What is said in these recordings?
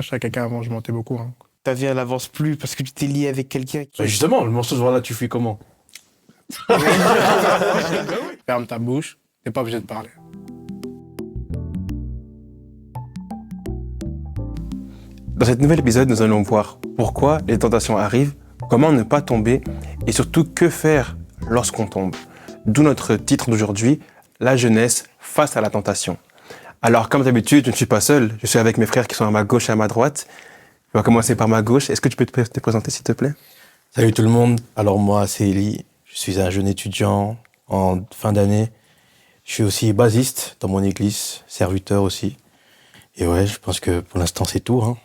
je serais quelqu'un avant, je mentais beaucoup. Hein. Ta vie, elle avance plus parce que tu t'es lié avec quelqu'un. Bah, justement, le morceau de voilà, tu fais comment? Ferme ta bouche, t'es pas obligé de parler. Dans cet nouvel épisode, nous allons voir pourquoi les tentations arrivent, comment ne pas tomber et surtout que faire lorsqu'on tombe. D'où notre titre d'aujourd'hui, la jeunesse face à la tentation. Alors, comme d'habitude, je ne suis pas seul, je suis avec mes frères qui sont à ma gauche et à ma droite. On va commencer par ma gauche. Est-ce que tu peux te présenter, s'il te plaît? Salut tout le monde, alors moi c'est Eli, je suis un jeune étudiant en fin d'année. Je suis aussi basiste dans mon église, serviteur aussi. Et ouais, je pense que pour l'instant c'est tout. Hein.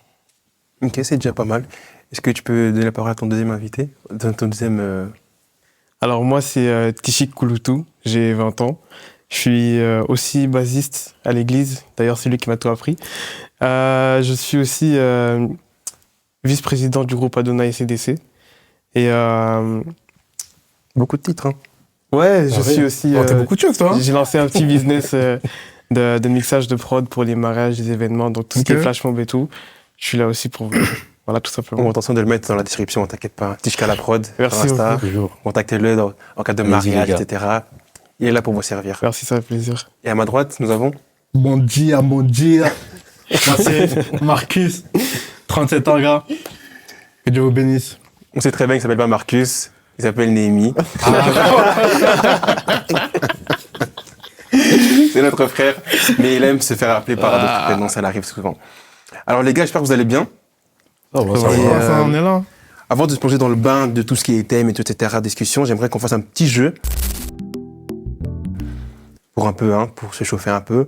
Ok, c'est déjà pas mal. Est-ce que tu peux donner la parole à ton deuxième invité? Ton deuxième... Alors moi, c'est Tichik Kouloutou, j'ai 20 ans. Je suis aussi basiste à l'église, d'ailleurs c'est lui qui m'a tout appris. Je suis aussi vice-président du groupe Adonai CDC. Et Beaucoup de titres, hein. ouais, je suis aussi... T'as beaucoup de choses, toi. Hein. j'ai lancé un petit business de mixage de prod pour les mariages, les événements, donc tout ce qui est flash mob et tout. Je suis là aussi pour... Voilà, tout simplement. On attention de le mettre dans la description, t'inquiète pas. Tishka la prod, Merci sur Insta. Toujours. Contactez-le en cas de Allez-y, mariage, les gars. etc. Il est là pour vous servir. Merci, ça fait plaisir. Et à ma droite, nous avons... Bon dia. Moi, c'est Marcus, 37 ans, gars. Que Dieu vous bénisse. On sait très bien qu'il s'appelle pas Marcus, il s'appelle Néhémie. C'est notre frère, mais il aime se faire appeler par d'autres prénoms, ça l'arrive souvent. Alors les gars, j'espère que vous allez bien. Oh, bah, ça Et, va. Ça, on est là. Avant de se plonger dans le bain de tout ce qui est thème et tout, etc., discussion, j'aimerais qu'on fasse un petit jeu. Pour un peu, hein, pour se chauffer un peu.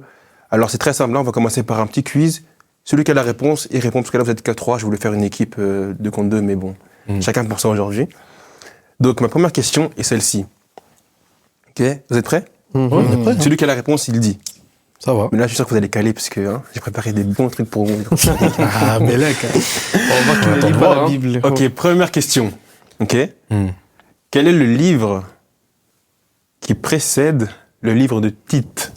Alors c'est très simple, là, on va commencer par un petit quiz. Celui qui a la réponse, il répond, parce que là vous êtes qu'à 3, je voulais faire une équipe 2 contre 2, mais bon, chacun pour ça aujourd'hui. Donc ma première question est celle-ci. Ok, vous êtes prêts? On est prêt, hein. Celui qui a la réponse, il dit. Ça va. Mais là, je suis sûr que vous allez caler, parce que hein, j'ai préparé des bons trucs pour vous. Ah, Bélec. On voit qu'il ne lit pas la Bible. Ok, première question. Ok. Hmm. Quel est le livre qui précède le livre de Tite?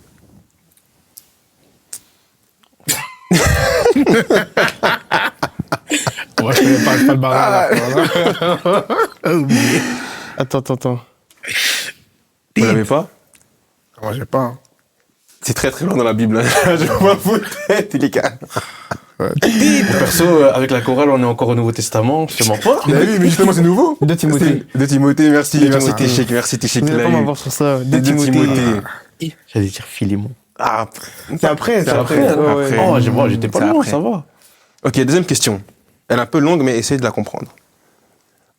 Ouais, je connais pas le barrage. Attends. Vous l'avez pas? Moi, j'ai pas. Hein. C'est très très loin dans la Bible. Hein. Je vois vos têtes, les gars. Perso, avec la chorale, on est encore au Nouveau Testament, je te mens pas. Mais oui, mais justement, c'est nouveau. De Timothée. De Timothée, merci. De Merci Timothée. Tichik, merci Tichik. Tu il ne l'a pas eu. m'avoir sur ça. De Timothée. J'allais dire Philémon. Ah, C'est après, C'est après. Oh, j'étais pas C'est loin, après. ça va. Ok, deuxième question. Elle est un peu longue, mais essayez de la comprendre.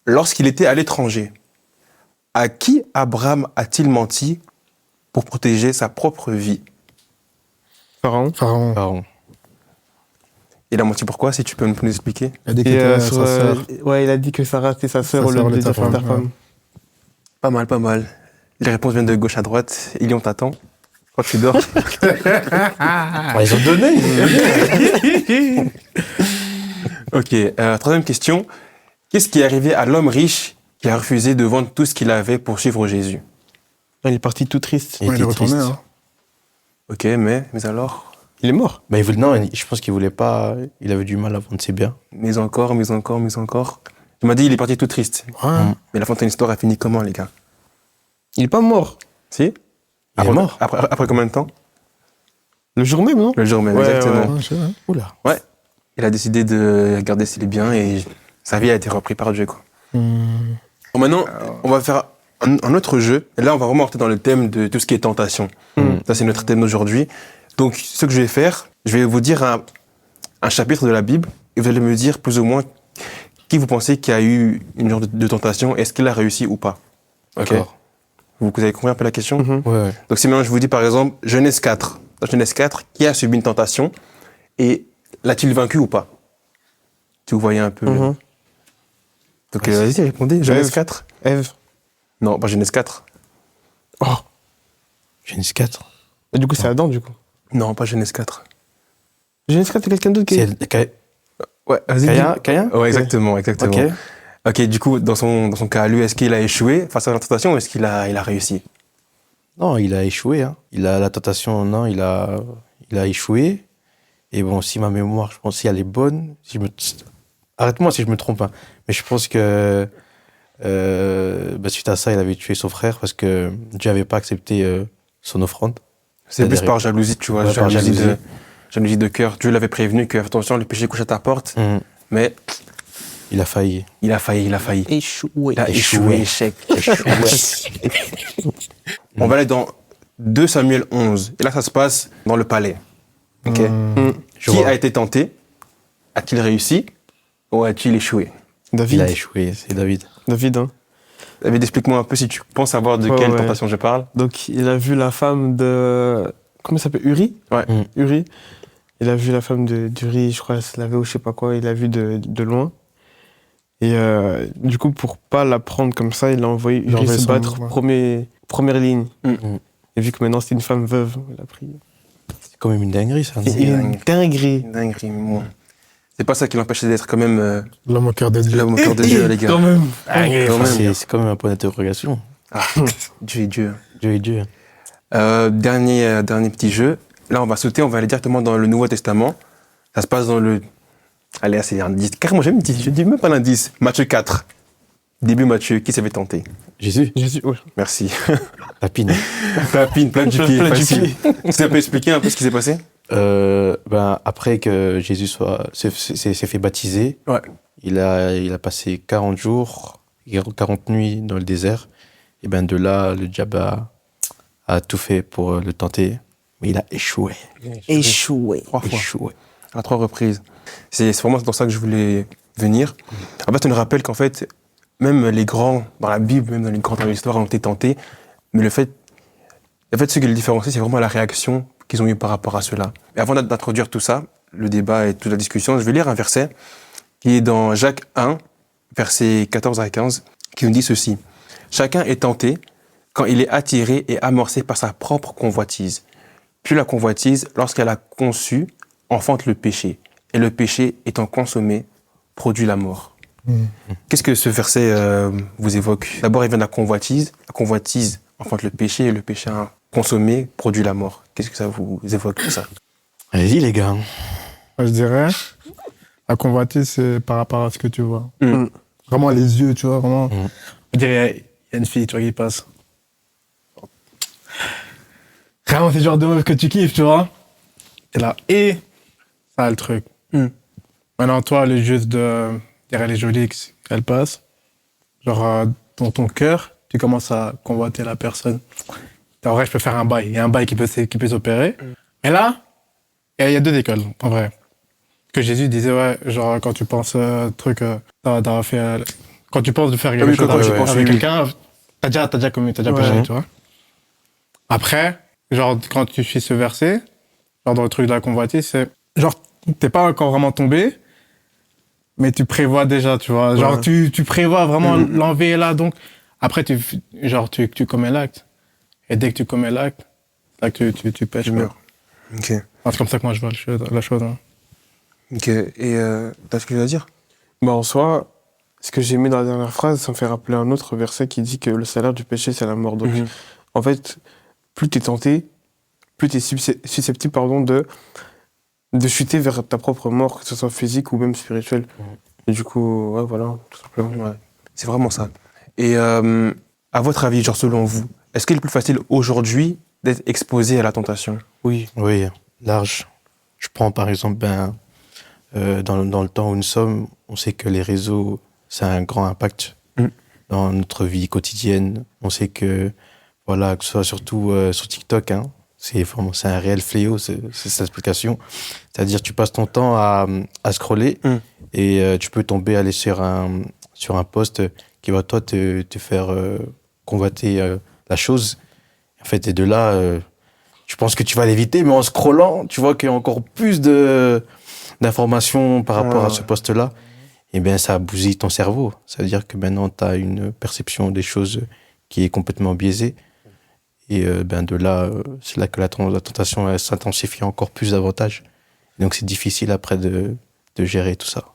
Lorsqu'il était à l'étranger, à qui Abraham a-t-il menti pour protéger sa propre vie? Pharaon. Pharaon. Pardon. Il a menti pourquoi, si tu peux nous expliquer? Il a dit Et qu'il était sur, sa sœur. ouais, il a dit que Sarah c'était sa sœur Sa au sœur, lieu de au lieu de dire sa ta femme, femme. Pas mal, pas mal. Les réponses viennent de gauche à droite. Ilion t'attend. Quand tu dors. Ils ont donné. Ok, troisième question. Qu'est-ce qui est arrivé à l'homme riche qui a refusé de vendre tout ce qu'il avait pour suivre Jésus? Il est parti tout triste. Il Ouais, il est était retourné. triste. Hein. Ok, mais alors? Il est mort. Bah, non, je pense qu'il voulait pas. Il avait du mal à vendre ses biens. Mais encore. Tu m'as dit il est parti tout triste. Ouais. Mais la fin de ton histoire a fini comment, les gars? Il est pas mort. Si? Il est mort. Après combien de temps? Le jour même, non? Le jour même, Ouais, exactement. Ouais, je sais, hein. Oula. Ouais. Il a décidé de garder ses biens et sa vie a été reprise par Dieu, quoi. Bon, maintenant, on va faire un autre jeu. Et là, on va vraiment rentrer dans le thème de tout ce qui est tentation. Ça, c'est notre thème d'aujourd'hui. Donc, ce que je vais faire, je vais vous dire un chapitre de la Bible et vous allez me dire plus ou moins qui vous pensez qui a eu une genre de tentation, est-ce qu'il a réussi ou pas. Ok. D'accord. Vous avez compris un peu la question? Ouais. Donc si maintenant je vous dis par exemple Genèse 4, dans Genèse 4, qui a subi une tentation et l'a-t-il vaincu ou pas? Si vous voyez un peu. Donc vas-y, répondez. Genèse 4? Ève. Non, pas Genèse 4. Oh. Genèse 4. Et du coup, c'est Adam, du coup. Non, pas Genèse 4. Genèse 4, c'est quelqu'un d'autre qui est... Ouais, vas-y. Caïn. Ouais, exactement. Ok. Ok, du coup, dans son cas, lui, est-ce qu'il a échoué face à la tentation ou est-ce qu'il a réussi? Non, il a échoué. Hein. Il a la tentation, non, il a échoué. Et bon, si ma mémoire, je pense, si elle est bonne, arrête-moi si je me trompe, hein, mais je pense que suite à ça, il avait tué son frère parce que Dieu n'avait pas accepté son offrande. C'est plus par jalousie, tu vois, Ouais, par jalousie de cœur. Dieu l'avait prévenu que, attention, le péché couche à ta porte, mais Il a failli. il a failli. Échoué. Il a échoué, échec. On va aller dans 2 Samuel 11. Et là, ça se passe dans le palais. Ok. Qui a été tenté? A-t-il réussi? Ou a-t-il échoué? David. Il a échoué, c'est David. David, hein. David, explique-moi un peu si tu penses savoir de Ouais, quelle ouais. tentation je parle. Donc, il a vu la femme de... Comment il s'appelle? Uri? Ouais. Uri. Il a vu la femme d'Uri, je crois, elle se lavait ou je sais pas quoi. Il l'a vu de loin. Et du coup, pour pas la prendre comme ça, il a envoyé Il a Uri envoyé se son- battre ouais. première ligne. Mm. Et vu que maintenant c'est une femme veuve, il a pris... C'est quand même une dinguerie, ça. non C'est une dinguerie. Dinguerie, moi. C'est pas ça qui l'empêchait d'être quand même L'homme au cœur de Dieu. l'homme au cœur de Dieu, les gars. Quand même. Quand même. C'est quand même un point d'interrogation. Dieu est Dieu. Dieu est Dieu. Dernier petit jeu. Là, on va sauter, on va aller directement dans le Nouveau Testament. Ça se passe dans le... Allez, c'est un indice. Carrément, j'aime dit, je dis même pas l'indice. Matthieu 4. Début Matthieu, qui s'avait tenté? Jésus, Jésus, ouais. Merci. Papine. Papine, plein du pied, Plein du facile. Ça peut expliquer un peu ce qui s'est passé? Après que Jésus s'est fait baptiser, Ouais. il a passé 40 jours, 40 nuits dans le désert. Et ben de là, le diable a tout fait pour le tenter, mais il a échoué. Échoué. 3 fois. Échoué. À 3 reprises. C'est vraiment dans ça que je voulais venir. En fait, on nous rappelle qu'en fait, même les grands dans la Bible, même dans les grands dans l'histoire, ont été tentés. Mais en fait, ce qui les différencie, c'est vraiment la réaction qu'ils ont eue par rapport à cela. Et avant d'introduire tout ça, le débat et toute la discussion, je vais lire un verset qui est dans Jacques 1, versets 14 à 15, qui nous dit ceci. « Chacun est tenté quand il est attiré et amorcé par sa propre convoitise. Puis la convoitise, lorsqu'elle a conçu, enfante le péché. Et le péché, étant consommé, produit la mort. Qu'est-ce que ce verset vous évoque? D'abord, il vient de la convoitise. La convoitise enfante le péché et le péché consommé produit la mort. Qu'est-ce que ça vous évoque, tout ça? Allez-y, les gars. Moi, je dirais, la convoitise, c'est par rapport à ce que tu vois. Mm. Vraiment les yeux, tu vois, vraiment. Mm. On dirait, il y a une fille, tu vois, qui passe. Vraiment, c'est le genre de meuf que tu kiffes, tu vois. Et là, et ça, le truc. Mm. Maintenant, toi, le juste de dire elle est jolie, qu'elle passe. Genre, dans ton cœur, tu commences à convoiter la personne. En vrai, je peux faire un bail. Il y a un bail qui peut s'opérer. Et là, il y a 2 écoles, en vrai. Que Jésus disait, ouais, genre, quand tu penses d'avoir fait, quand tu penses de faire quelque oui, chose quand tu penses, avec oui. quelqu'un, t'as déjà commis, t'as déjà péché, tu vois. Après, genre, quand tu suis ce verset, genre, dans le truc de la convoitise, c'est, genre, t'es pas encore vraiment tombé, mais tu prévois déjà, tu vois. Genre, tu prévois vraiment l'envie est là, donc, après, tu commets l'acte. Et dès que tu commets l'acte, là que tu pêches. Tu meurs. Ok. Enfin, c'est comme ça que moi je vois la chose. Hein. Ok. Et t'as ce que tu veux dire? Bah, en soi, ce que j'ai mis dans la dernière phrase, ça me fait rappeler un autre verset qui dit que le salaire du péché, c'est la mort. Donc, en fait, plus t'es tenté, plus t'es susceptible, de chuter vers ta propre mort, que ce soit physique ou même spirituelle. Et du coup, ouais, voilà, tout simplement. Ouais. C'est vraiment ça. Et à votre avis, genre selon vous, est-ce qu'il est plus facile aujourd'hui d'être exposé à la tentation? Oui. Oui, large. Je prends par exemple, dans le temps où nous sommes, on sait que les réseaux, ça a un grand impact dans notre vie quotidienne. On sait que, voilà, que ce soit surtout sur TikTok, hein, c'est un réel fléau, c'est cette application. C'est-à-dire, tu passes ton temps à scroller et tu peux tomber, aller sur un post qui va, toi, te faire convoiter la chose. En fait, et de là, je pense que tu vas l'éviter, mais en scrollant, tu vois qu'il y a encore plus d'informations par rapport à ce post-là. Et bien, ça bousille ton cerveau. Ça veut dire que maintenant, tu as une perception des choses qui est complètement biaisée. Et de là, c'est là que la tentation elle s'intensifie encore plus davantage. Donc, c'est difficile après de gérer tout ça.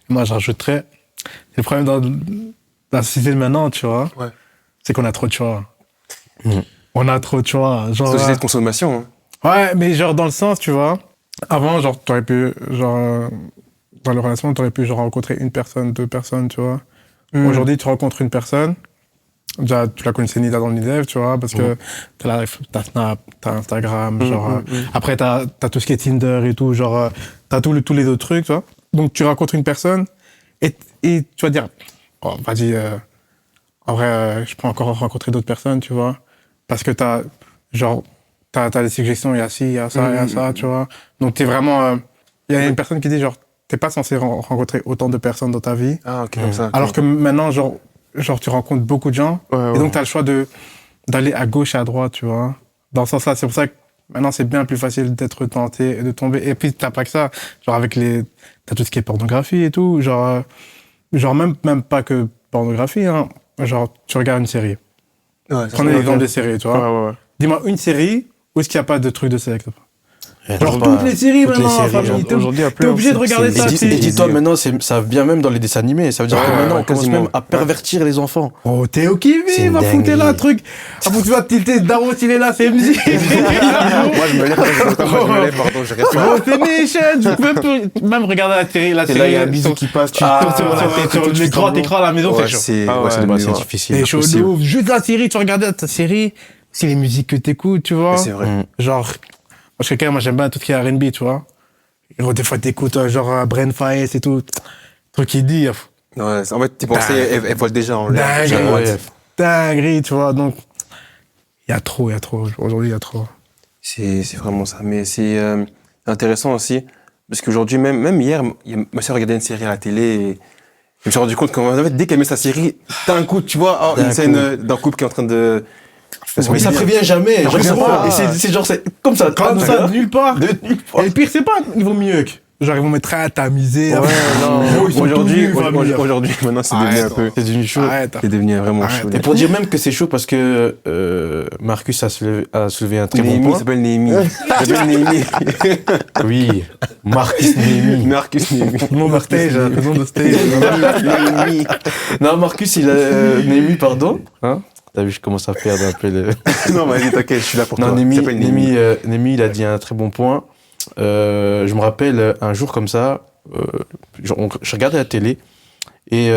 Moi, je rajouterais, le problème dans la société de maintenant, tu vois, c'est qu'on a trop de choix. On a trop de choix. Genre, Société de consommation. Hein. Ouais, mais genre dans le sens, tu vois, Avant, genre, t'aurais pu, genre, dans la relation, t'aurais pu, genre, rencontrer une personne, deux personnes, tu vois. Aujourd'hui, tu rencontres une personne, déjà, tu la connaissais ni d'Adam ni d'Ève, tu vois, parce que t'as Snap, t'as Instagram, genre, après, t'as tout ce qui est Tinder et tout, genre, t'as tous les autres trucs, tu vois. Donc, tu rencontres une personne et tu vas dire, oh, vas-y, en vrai, je peux encore rencontrer d'autres personnes, tu vois, parce que genre, t'as des suggestions, il y a ci, il y a ça, il y a ça, tu vois. Donc, t'es vraiment, il y a une personne qui dit, genre, t'es pas censé rencontrer autant de personnes dans ta vie. Ah, ok, comme ça. Alors que maintenant, genre, tu rencontres beaucoup de gens, Ouais, et donc tu as le choix d'aller à gauche et à droite, tu vois. Dans ce sens-là, c'est pour ça que maintenant, c'est bien plus facile d'être tenté et de tomber. Et puis, t'as pas que ça. Genre, t'as tout ce qui est pornographie et tout. Genre même pas que pornographie, hein. Genre, tu regardes une série. Ouais, Prenez l'exemple des séries, tu vois. Ouais. Dis-moi une série où est-ce qu'il n'y a pas de trucs de sexe. Et Genre, pas- toutes les séries toutes les maintenant, séries, famille, genre. Aujourd'hui, il y a t'es plus. obligé de regarder ça. Et dis-toi, maintenant, ça vient même dans les dessins animés. Ça veut dire que maintenant, on commence quasiment. même à pervertir les enfants. Oh, t'es ok, C'est mais une va foutre là, dinguerie. truc. Ah, faut que tu vas tilter, Daron, il est là, c'est MZ. Moi, je me lève, pardon, je reste pas. Oh, c'est méchant, tu peux même regarder la série, Et là, il y a un bisou qui passe. Tu sur les grands écrans à la maison, c'est chaud. C'est Ah ouais, c'est Bah, devenu- c'est difficile. C'est chaud de impossible. ouf. Juste la série, tu regardes ta série, c'est les musiques que t'écoutes, tu vois. C'est vrai. Genre, parce que quand même, moi j'aime bien tout ce qui est R&B, tu vois. Et des fois t'écoutes genre Brain Fires et tout. Truc qui dit, Ouais, en fait, tes pensées, elles volent déjà en l'air. dingue, Ouais. dinguerie, tu vois. Donc, il y a trop. Aujourd'hui, il y a trop. C'est vraiment ça. Mais c'est intéressant aussi, parce qu'aujourd'hui, même hier, ma soeur regardait une série à la télé et je me suis rendu compte qu'en fait, dès qu'elle met sa série, t'as un coup, tu vois, D'un une scène coup. d'un couple qui est en train de... Mais ça prévient jamais. Ça prévient pas. Et c'est genre, c'est comme ça. Comme ça, de nulle part. De nulle part. Et le pire, c'est pas, ils vont mieux. Genre, ils vont mettre à tamiser. Ouais, non. Ils sont Aujourd'hui, tout nus, famille. aujourd'hui, maintenant, c'est devenu un Arrête, peu... C'est devenu chaud. Arrête. C'est devenu vraiment Arrête. chaud. Et pour dire même que c'est chaud parce que Marcus a soulevé un très bon Néhémie, il point. s'appelle Néhémie. Il s'appelle Néhémie. Oui, Marcus Néhémie. Marcus Néhémie. Nom de stage, nom de stage. Néhémie. Non, Marcus, il a Néhémie, pardon. Hein? T'as vu, je commence à perdre un peu le. Non, vas-y, t'inquiète, je suis là pour toi. Non, Il s'appelle Néhémie, il a dit un très bon point. Je me rappelle un jour comme ça, je regardais la télé et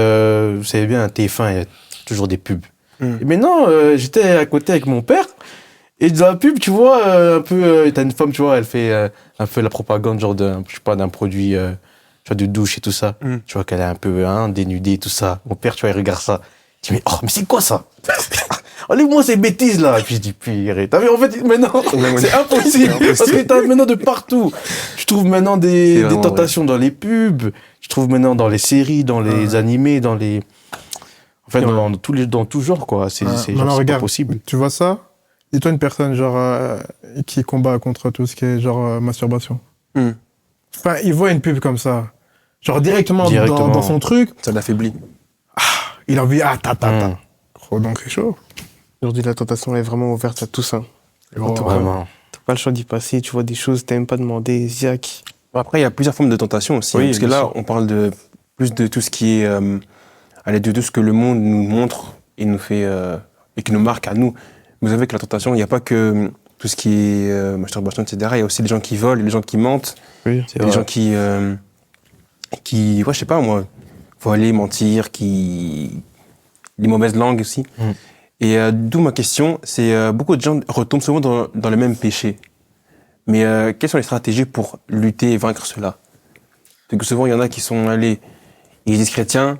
vous savez bien, à TF1, il y a toujours des pubs. Et maintenant, j'étais à côté avec mon père et dans la pub, tu vois, un peu, t'as une femme, tu vois, elle fait un peu la propagande, genre je sais pas, d'un produit, tu vois, de douche et tout ça. Tu vois qu'elle est un peu dénudée et tout ça. Mon père, tu vois, il regarde ça. Il dit, mais c'est quoi ça? Enlève-moi ces bêtises là. Et puis je dis, purée. T'as vu, en fait, maintenant, c'est impossible. Parce que t'as maintenant de partout. Je trouve maintenant des vraiment tentations dans les pubs. Je trouve maintenant dans les séries, dans les animés, dans les. En fait, dans tout genre, quoi. C'est genre, Maintenant, c'est pas regarde, possible. tu vois ça? Dis-toi une personne, genre, qui combat contre tout ce qui est, genre, masturbation. Enfin, il voit une pub comme ça. Genre, directement. Dans son truc, Ça l'affaiblit. il a envie, Gros, donc c'est chaud. Aujourd'hui, la tentation elle est vraiment ouverte à tout ça. Vraiment. T'as pas le choix d'y passer, tu vois des choses, t'as même pas demandé, Ziac. Après, il y a plusieurs formes de tentation aussi. Oui, Parce que bien là, sûr. on parle plus de tout ce qui est. De tout ce que le monde nous montre et nous fait. Et qui nous marque à nous. Vous savez que la tentation, il n'y a pas que tout ce qui est masturbation, etc. Il y a aussi les gens qui volent, les gens qui mentent, Oui. C'est les vrai. gens qui. Ouais, je sais pas, moi. Voler, mentir, les mauvaises langues aussi. Et d'où ma question, c'est beaucoup de gens retombent souvent dans le même péché. Mais quelles sont les stratégies pour lutter et vaincre cela? Parce que souvent, il y en a qui sont allés, ils disent chrétiens,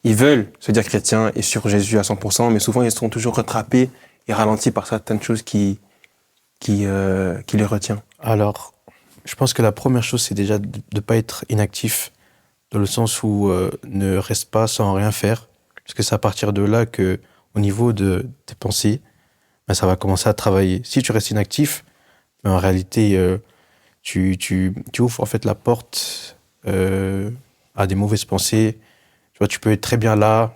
ils veulent se dire chrétiens et sur Jésus à 100%, mais souvent, ils sont toujours rattrapés et ralentis par certaines choses qui les retient. Alors, je pense que la première chose, c'est déjà de ne pas être inactif, dans le sens où ne reste pas sans rien faire, parce que c'est à partir de là que, au niveau de tes pensées, ben, ça va commencer à travailler. Si tu restes inactif, ben, en réalité, tu ouvres en fait la porte à des mauvaises pensées. Tu vois, tu peux être très bien là,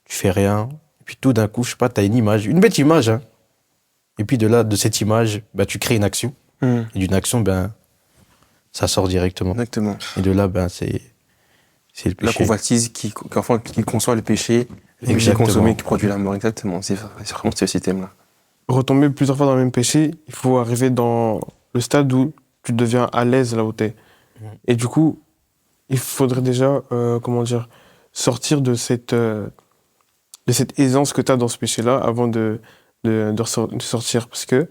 tu fais rien, et puis tout d'un coup, je sais pas, tu as une image, une bête image, hein. Et puis de là, de cette image, ben, tu crées une action. Et d'une action, ben, ça sort directement. Exactement. Et de là, ben, c'est le péché. La convoitise qui conçoit le péché, le péché Exactement. consommé qui produit la mort. Exactement. C'est vraiment ce système-là. Retomber plusieurs fois dans le même péché, il faut arriver dans le stade où tu deviens à l'aise là où t'es. Et du coup, il faudrait déjà, sortir de cette aisance que tu as dans ce péché-là avant de sortir. Parce que,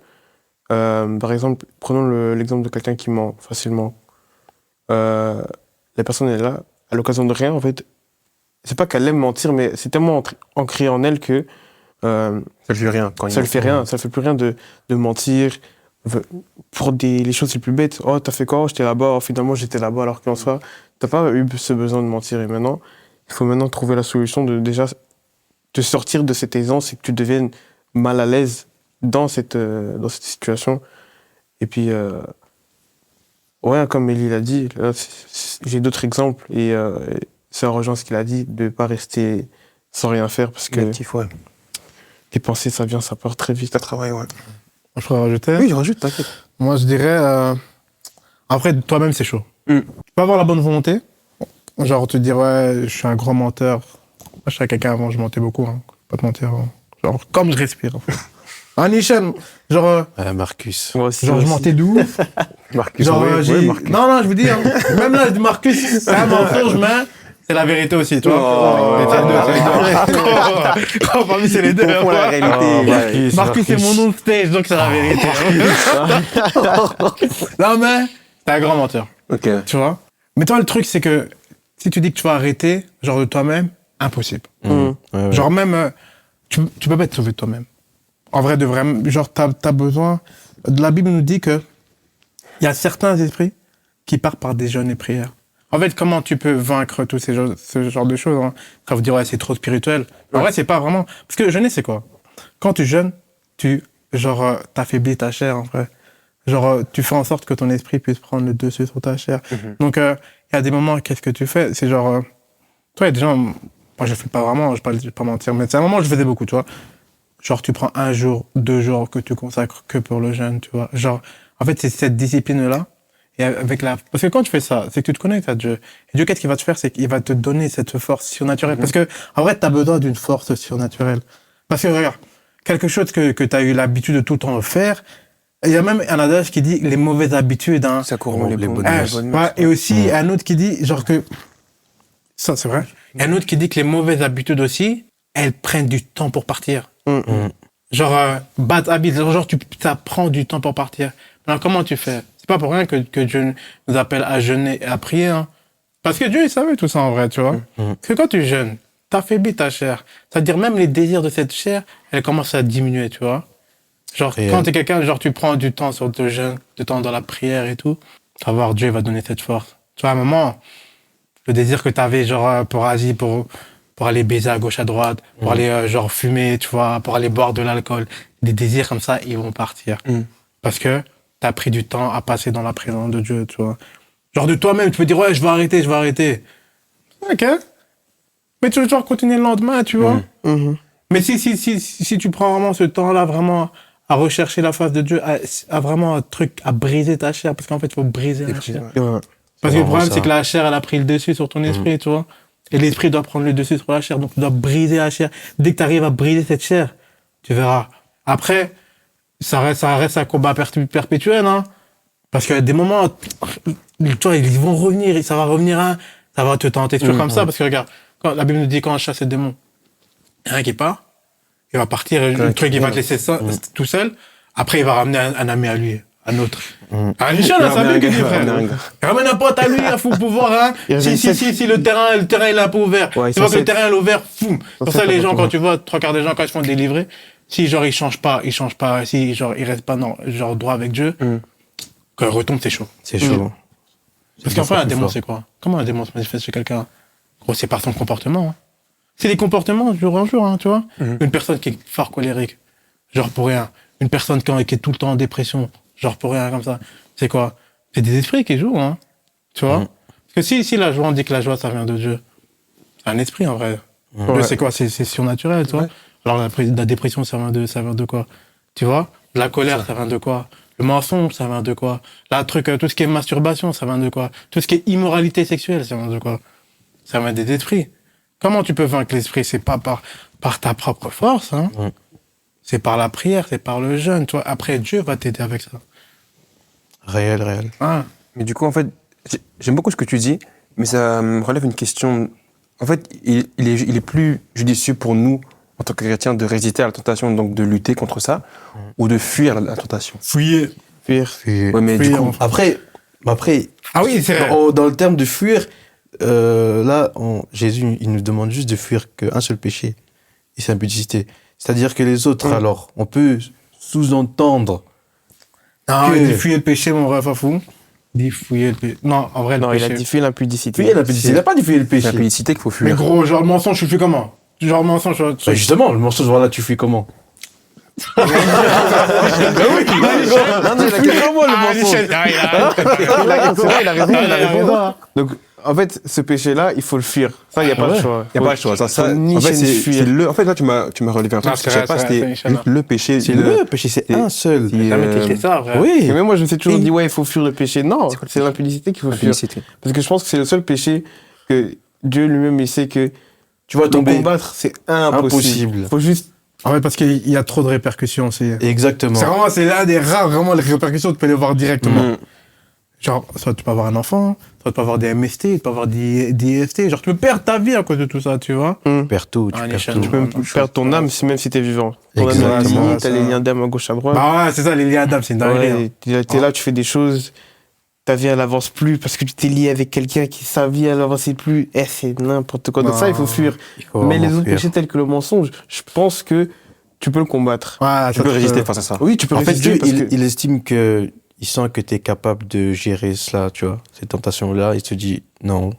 par exemple, prenons l'exemple de quelqu'un qui ment facilement. La personne est là, à l'occasion de rien, en fait. C'est pas qu'elle aime mentir, mais c'est tellement ancré en elle que Ça ne fait rien. ça le fait rien. Ça fait plus rien de mentir pour les choses les plus bêtes. Oh, t'as fait quoi? Oh, j'étais là-bas. Oh, finalement, j'étais là-bas. Alors qu'en soi, t'as pas eu ce besoin de mentir. Et maintenant, il faut maintenant trouver la solution de déjà te sortir de cette aisance et que tu deviennes mal à l'aise dans cette situation. Et puis, ouais, comme Elie l'a dit, là, j'ai d'autres exemples et ça rejoint ce qu'il a dit, de ne pas rester sans rien faire parce que les pensées, ça vient, ça part très vite. Ça travaille, ouais. Je pourrais rajouter. Oui, je rajoute, t'inquiète. Moi, je dirais. Après, toi-même, c'est chaud. Tu peux avoir la bonne volonté. Genre, te dire, ouais, je suis un grand menteur. Moi, je suis quelqu'un avant, je mentais beaucoup. Hein. Pas te mentir. Hein. Genre, comme je respire. En fait. Ah, Nishan, genre. Marcus. Moi aussi, Genre, je mentais d'où Marcus, Genre, Marcus. Non, je vous dis, hein, même là, je dis Marcus, c'est un mensonge, mais c'est la vérité aussi, tu vois. Mais c'est les deux. Parmi, c'est les deux. Pour la réalité. Marcus, c'est mon nom de stage, donc c'est la vérité. Non, mais t'es un grand menteur. Ok. Tu vois. Mais toi, le truc, c'est que si tu dis que tu vas arrêter, genre de toi-même, impossible. Ouais, ouais. Genre même, tu peux pas te sauver de toi-même. En vrai, de vrai, genre t'as besoin. La Bible nous dit que il y a certains esprits qui partent par des jeûnes et prières. En fait, comment tu peux vaincre tous ce genre de choses, hein? Quand vous dites, ouais, c'est trop spirituel. En vrai, c'est pas vraiment. Parce que jeûner, c'est quoi? Quand tu jeûnes, t'affaiblis ta chair, en vrai. Genre, tu fais en sorte que ton esprit puisse prendre le dessus sur ta chair. Donc, il y a des moments, qu'est-ce que tu fais? C'est genre, toi, il y a des gens, moi, je fais pas vraiment, je vais pas mentir, mais c'est un moment où je faisais beaucoup, tu vois. Genre, tu prends 1 jour, 2 jours que tu consacres que pour le jeûne, tu vois. Genre, en fait, c'est cette discipline-là. Et avec parce que quand tu fais ça, c'est que tu te connectes à Dieu. Et Dieu, qu'est-ce qu'il va te faire? C'est qu'il va te donner cette force surnaturelle. Parce que, en vrai, t'as besoin d'une force surnaturelle. Parce que, regarde, quelque chose que t'as eu l'habitude de tout le temps faire, il y a même un adage qui dit les mauvaises habitudes, hein. Ça corrompt les bonnes Ouais, et aussi, un autre qui dit, genre que, ça, c'est vrai. Et un autre qui dit que les mauvaises habitudes aussi, elles prennent du temps pour partir. Genre, bad habits, genre, ça prend du temps pour partir. Alors, comment tu fais? C'est pas pour rien que Dieu nous appelle à jeûner et à prier, hein. Parce que Dieu, il savait tout ça en vrai, tu vois. Parce que quand tu jeûnes, t'affaiblis ta chair. C'est-à-dire, même les désirs de cette chair, elles commencent à diminuer, tu vois. Genre, quand t'es quelqu'un, genre, tu prends du temps sur le jeûne, du temps dans la prière et tout, tu vas voir, Dieu va donner cette force. Tu vois, à un moment, le désir que t'avais, genre, pour agir, pour aller baiser à gauche, à droite, pour aller, genre, fumer, tu vois, pour aller boire de l'alcool. Des désirs comme ça, ils vont partir. Parce que t'as pris du temps à passer dans la présence de Dieu, tu vois. Genre, de toi-même, tu peux dire, ouais, je vais arrêter. Ok. Mais tu veux toujours continuer le lendemain, tu vois. Mais si tu prends vraiment ce temps-là, vraiment, à rechercher la face de Dieu, à vraiment un truc, à briser ta chair, parce qu'en fait, il faut briser la chair. Parce que le problème, c'est que la chair, elle a pris le dessus sur ton esprit, tu vois. Et l'esprit doit prendre le dessus sur la chair, donc tu dois briser la chair. Dès que tu arrives à briser cette chair, tu verras. Après, ça reste un combat perpétuel, hein. Parce qu'il y a des moments, tu vois, ils vont revenir, ça va revenir, hein. Ça va te tenter, toujours comme ça, parce que regarde, quand la Bible nous dit quand on chasse les démons, il y en a un qui part, il va partir, le truc, il va te laisser tout seul. Après, il va ramener un ami à lui, un autre. Un Michel, là, ça veut dire, frère. Il ramène un pote à lui, il faut pouvoir, hein. Si le terrain, il est un peu ouvert. Tu vois que le terrain est ouvert, foum. Pour ça, les gens, quand tu vois, 3 quarts des gens, quand ils se font délivrer, si, genre, ils changent pas, si, genre, ils restent pas, non, genre, droit avec Dieu, quand ils retombent, c'est chaud. C'est chaud. Parce qu'enfin, un démon, c'est quoi? Comment un démon se manifeste chez quelqu'un? Gros, c'est par son comportement, hein. C'est des comportements jour en jour, hein, tu vois. Une personne qui est fort colérique, genre pour rien. Une personne qui est tout le temps en dépression, genre pour rien, comme ça. C'est quoi? C'est des esprits qui jouent, hein. Tu vois? Parce que si la joie, on dit que la joie, ça vient de Dieu. C'est un esprit, en vrai. C'est quoi? C'est surnaturel, tu vois. Alors la dépression, ça vient de quoi? Tu vois? La colère, ça vient de quoi? Le mensonge, ça vient de quoi? Tout ce qui est masturbation, ça vient de quoi? Tout ce qui est immoralité sexuelle, ça vient de quoi? Ça vient des esprits. Comment tu peux vaincre l'esprit? C'est pas par ta propre force, hein. C'est par la prière, c'est par le jeûne, tu vois. Après, Dieu va t'aider avec ça. Réel. Ah. Mais du coup, en fait, j'aime beaucoup ce que tu dis, mais ça me relève une question. En fait, il est plus judicieux pour nous, en tant que chrétiens, de résister à la tentation, donc de lutter contre ça, ou de fuir la tentation. Fuir. Fuir. Ouais, mais du Fuir, coup, enfin. Après, Ah oui, c'est vrai. dans le terme de fuir, Jésus, il nous demande juste de fuir qu'un seul péché, et c'est l'impudicité. C'est-à-dire que les autres, alors, on peut sous-entendre. Non, Que- il dit fuyer le péché, mon vrai Fafou. Il dit fuyer le péché. Non, en vrai, Non, le il a péché. dit fuir l'impudicité. Fuir l'impudicité. Il n'a pas dit fuir le c'est péché. l'impudicité qu'il faut Mais fuir. gros, genre, le mensonge, tu le fais comment? Genre, le mensonge, Bah, justement, le mensonge, voilà, tu fuis comment? Non, il a quel comment le mensonge il a raison. Donc, en fait, ce péché-là, il faut le fuir. Ça, il n'y a pas de choix. Il n'y a pas le choix. Ça, faut en nicher fait, de fuir. en fait, là, tu m'as relevé un truc. Ah, c'est Je savais vrai, pas, c'est c'était vrai, c'est juste le péché. C'est le péché, c'est un seul. qui est, jamais cliqué ça, vrai. Oui. Et même moi, je me suis toujours dit, ouais, il faut fuir le péché. Non, c'est l'impudicité qu'il faut fuir. l'impudicité. Parce que je pense que c'est le seul péché que Dieu lui-même, il sait que Tu vas de tomber. combattre, c'est impossible. Impossible. Faut juste. En fait, parce qu'il y a trop de répercussions aussi. Exactement. C'est l'un des rares, vraiment, les répercussions, tu peux les voir directement. Mhm. Genre, soit tu peux avoir un enfant, soit tu peux avoir des MST, tu peux avoir des IST. Genre, tu peux perdre ta vie à cause de tout ça, tu vois. Tu perds tout, tu Ah, les perds chaînes, tout. Tu peux même perdre ton âme même si t'es vivant. Ton âme, Exactement. elle est t'as les liens d'âme à gauche, à droite. Bah ouais, c'est ça, les liens d'âme, c'est une dinguerie. hein. Ouais, t'es là, tu fais des choses, ta vie elle avance plus parce que tu t'es lié avec quelqu'un qui sa vie elle avance plus. C'est n'importe quoi. Donc Non. ça, il faut fuir. Il faut Mais les vraiment autres fuir. péchés tels que le mensonge, je pense que tu peux le combattre. Ouais, Tu peux résister face à ça. Oui, tu peux En fait, résister Dieu, parce que il estime que, il sent que tu es capable de gérer cela, tu vois, ces tentations-là. Il se dit, non,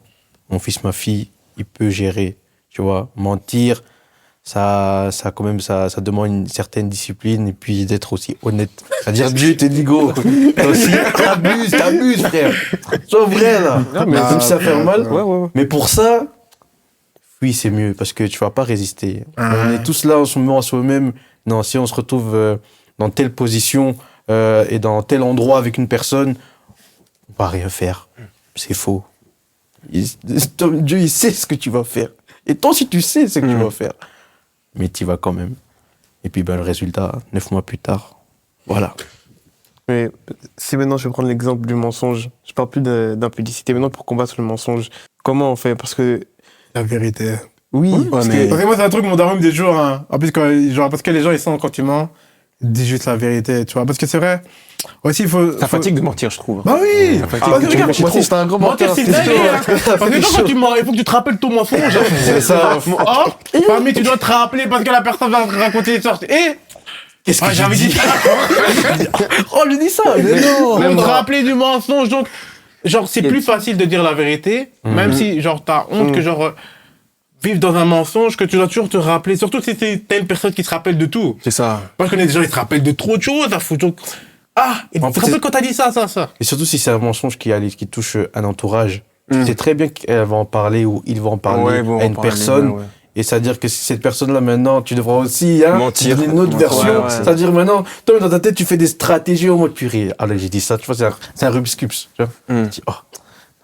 mon fils, ma fille, il peut gérer, tu vois. Mentir, ça quand même, ça demande une certaine discipline et puis d'être aussi honnête. C'est-à-dire, Dieu te dit, go, toi aussi, t'abuses, frère. Sois vrai, là. Non, mais Même si ça fait mal. ouais. Mais pour ça, oui, c'est mieux parce que tu vas pas résister. Ah. On est tous là en ce moment à soi-même. Non, si on se retrouve dans telle position et dans tel endroit avec une personne, on va rien faire. C'est faux. Dieu, il sait ce que tu vas faire. Et toi aussi, tu sais ce que tu vas faire. Mais tu y vas quand même. Et puis, le résultat, 9 mois plus tard, voilà. Mais si maintenant je vais prendre l'exemple du mensonge, je parle plus d'impudicité. Maintenant, pour combattre le mensonge, comment on fait? Parce que La vérité. oui, parce mais- que Parce que moi, c'est un truc, mon daron me dit toujours, hein. En plus, parce que les gens, ils sentent quand tu mens, ils disent juste la vérité, tu vois. Parce que c'est vrai. Aussi, il faut. Ça fatigue de mentir, je trouve. Bah oui! Ça fatigue. Parce que moi regarde, aussi, j'étais un gros mentir, menteur. c'est une dinguerie, hein. Parce que quand tu mens, il faut que tu te rappelles ton mensonge. C'est ça. Oh, parmi, tu dois te rappeler parce que la personne va te raconter une sorte. Et, Qu'est-ce que j'avais dit ça. Oh, je dis ça, mais non. Même te rappeler du mensonge, donc, genre, c'est plus facile de dire la vérité, même si, genre, t'as honte que, genre, vivre dans un mensonge, que tu dois toujours te rappeler, surtout si t'es une personne qui se rappelle de tout. C'est ça. Moi, je connais des gens, ils se rappellent de trop de choses, ça fout toujours. Ah, et En tu fait, te rappelles c'est- quand t'as dit ça. Et surtout si c'est un mensonge qui touche un entourage. Tu sais très bien qu'elle va en parler ou il va en parler Ouais, bon, à une on parlait, personne. ouais. Et c'est-à-dire que cette personne-là, maintenant, tu devras aussi Mentir. donner une autre Ouais, version. ouais. C'est-à-dire maintenant, toi, dans ta tête, tu fais des stratégies au mode purée. Allez, j'ai dit ça, tu vois, c'est un Rubik's Cube. Tu vois. Tu dis, oh,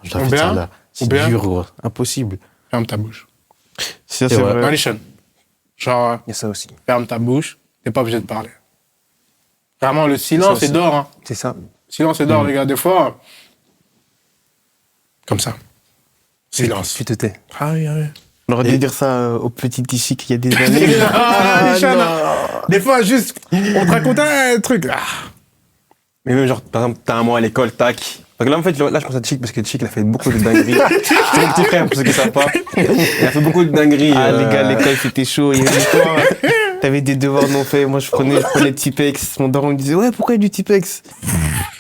je dois Ou faire ça bien- là. C'est ou bien- dur, gros. Impossible. Ferme ta bouche. ça, Et c'est ouais. vrai. Malichan. Genre, Il y a ça aussi. ferme ta bouche, t'es pas obligé de parler. Vraiment, le silence, Ça c'est aussi. d'or, hein. C'est ça. Silence et d'or, les gars, des fois. Comme ça. Silence. Tu te tais. Ah oui, ah oui. On aurait dû dire ça au petit Tichy il y a des années. Ah, des fois, juste, on te raconte un truc. Ah. Mais même, genre, par exemple, t'as un mois à l'école, tac. Donc là, en fait, là, je pense à Chic parce que Chic, il a fait beaucoup de dingueries. C'est mon petit frère, pour ceux qui savent pas. Il a fait beaucoup de dingueries. Ah, les gars, l'école, c'était chaud. Il y avait des fois, t'avais des devoirs non faits. Moi, je prenais Tipex. Mon daron me disait, ouais, pourquoi il y a du Tipex?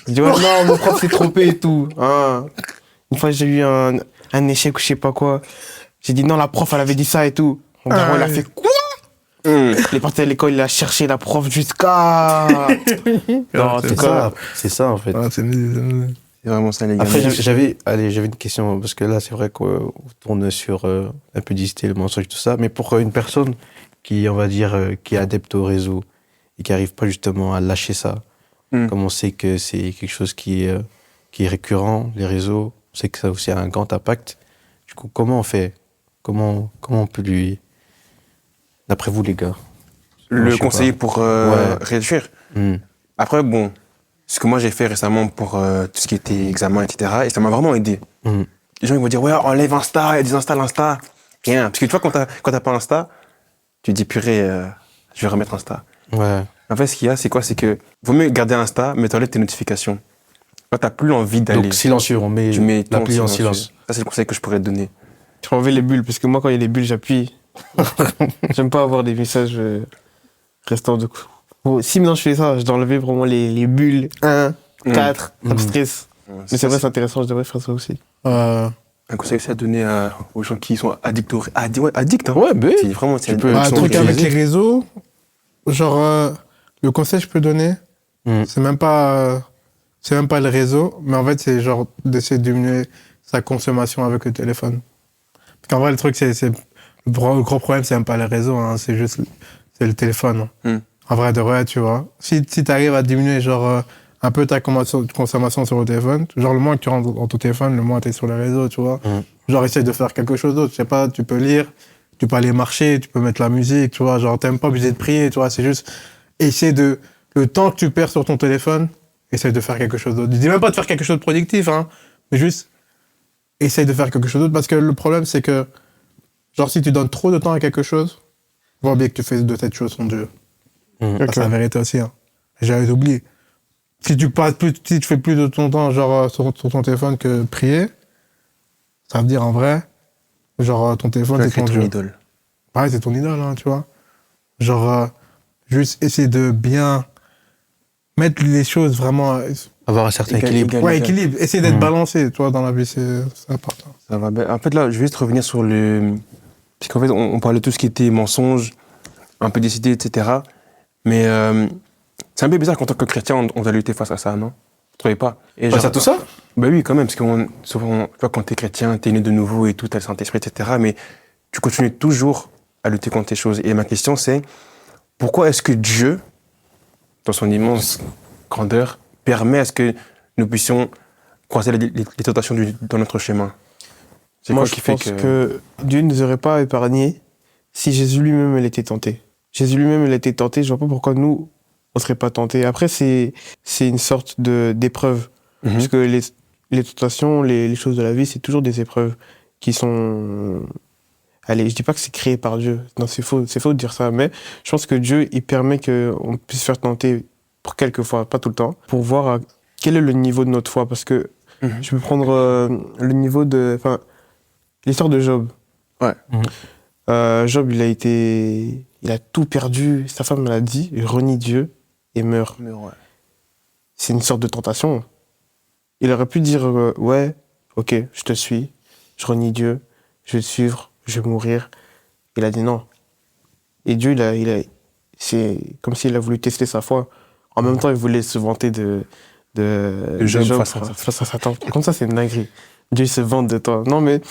Je dis, ouais, non, mon prof s'est trompé et tout. Hein. Une fois, j'ai eu un échec ou je sais pas quoi. J'ai dit, non, la prof, elle avait dit ça et tout. Mon daron, il a fait quoi? Il est parti à l'école, il a cherché la prof jusqu'à. Non, en tout cas. C'est ça, en fait. Ah, c'est C'est vraiment ça, les gars. Après, j'avais une question, parce que là, c'est vrai qu'on tourne sur l'impudicité, le mensonge, tout ça, mais pour une personne qui, on va dire, qui est adepte au réseau et qui n'arrive pas justement à lâcher ça, comme on sait que c'est quelque chose qui est récurrent, les réseaux, on sait que ça aussi a un grand impact. Du coup, comment on fait? Comment on peut lui... D'après vous, les gars? Je Le sais conseiller pas. pour Ouais. réussir. Hmm. Après, bon, ce que moi j'ai fait récemment pour tout ce qui était examen, etc. Et ça m'a vraiment aidé. Les gens ils vont dire, ouais, enlève Insta, désinstalle Insta. Rien. Parce que tu vois, quand t'as pas Insta, tu te dis, purée, je vais remettre Insta. Ouais. En fait, ce qu'il y a, c'est quoi? C'est que vaut mieux garder Insta, mais t'enlèves tes notifications. Quand t'as plus envie d'aller. Donc silencieux, on met tu mets ton l'appli en silence. Ça, c'est le conseil que je pourrais te donner. Tu peux enlever les bulles, parce que moi, quand il y a les bulles, j'appuie. J'aime pas avoir des messages restants de coup. Bon, si maintenant je fais ça, je dois enlever vraiment les bulles 1, 4, ça me stresse. Mais c'est vrai, c'est intéressant, je devrais faire ça aussi. Un conseil aussi à donner aux gens qui sont addicts. Addicts, hein. Ouais, ben. C'est vraiment, Tu peux- Un sont truc avec utilisés. les réseaux, genre, le conseil que je peux donner, c'est même pas le réseau, mais en fait, c'est genre d'essayer de diminuer sa consommation avec le téléphone. Parce qu'en vrai, le truc, c'est le gros problème, c'est même pas les réseaux, hein, c'est juste c'est le téléphone. En vrai de vrai, tu vois. Si t'arrives à diminuer, genre, un peu ta consommation sur le téléphone, genre, le moins que tu rentres dans ton téléphone, le moins t'es sur les réseaux, tu vois. Genre, essaye de faire quelque chose d'autre. Je sais pas, tu peux lire, tu peux aller marcher, tu peux mettre la musique, tu vois. Genre, t'es même pas obligé de prier, tu vois. C'est juste, essayer le temps que tu perds sur ton téléphone, essaye de faire quelque chose d'autre. Je dis même pas de faire quelque chose de productif, hein, mais juste, essaye de faire quelque chose d'autre. Parce que le problème, c'est que, genre, si tu donnes trop de temps à quelque chose, vois bien que tu fais de cette chose son Dieu. Ça, c'est la vérité aussi, hein. J'avais oublié. Si tu fais plus de ton temps, genre, sur ton téléphone que prier, ça veut dire, en vrai, genre, ton téléphone, c'est ton ton Dieu. idole. Ouais, c'est ton idole, hein, tu vois. Genre, juste essayer de bien mettre les choses vraiment... Avoir un certain équilibre. Ouais, équilibre. Essayer d'être balancé, tu vois, dans la vie, c'est important. Ça va bien. En fait, là, je vais juste revenir sur le. Parce qu'en fait, on parlait de tout ce qui était mensonge, un peu décidé, etc. Mais c'est un peu bizarre qu'en tant que chrétien, on doit lutter face à ça, non? Vous trouvez pas? Et Face à tout ça? Bah oui, quand même, parce que souvent, tu vois, quand t'es chrétien, t'es né de nouveau et tout, t'as le Saint-Esprit, etc. Mais tu continues toujours à lutter contre ces choses. Et ma question, c'est pourquoi est-ce que Dieu, dans son immense grandeur, permet à ce que nous puissions croiser les tentations dans notre chemin? C'est Moi, quoi je qui fait pense que Dieu ne nous aurait pas épargnés si Jésus lui-même elle était tenté. Jésus lui-même il a été tenté, je vois pas pourquoi nous, on serait pas tentés. Après, c'est une sorte d'épreuve. Parce que les tentations, les choses de la vie, c'est toujours des épreuves qui sont... Allez, je dis pas que c'est créé par Dieu. Non, c'est faux de dire ça. Mais je pense que Dieu, il permet qu'on puisse faire tenter pour quelques fois, pas tout le temps, pour voir quel est le niveau de notre foi. Parce que je peux prendre le niveau de... Enfin, l'histoire de Job. Ouais. Job, il a tout perdu. Sa femme l'a dit, il renie Dieu et meurt. Ouais. C'est une sorte de tentation. Il aurait pu dire, ouais, ok, je te suis, je renie Dieu, je vais te suivre, je vais mourir. Il a dit non. Et Dieu, c'est comme s'il a voulu tester sa foi. En même temps, il voulait se vanter de Job face à Satan. Comme ça, c'est une dinguerie. Dieu il se vante de toi. Non, mais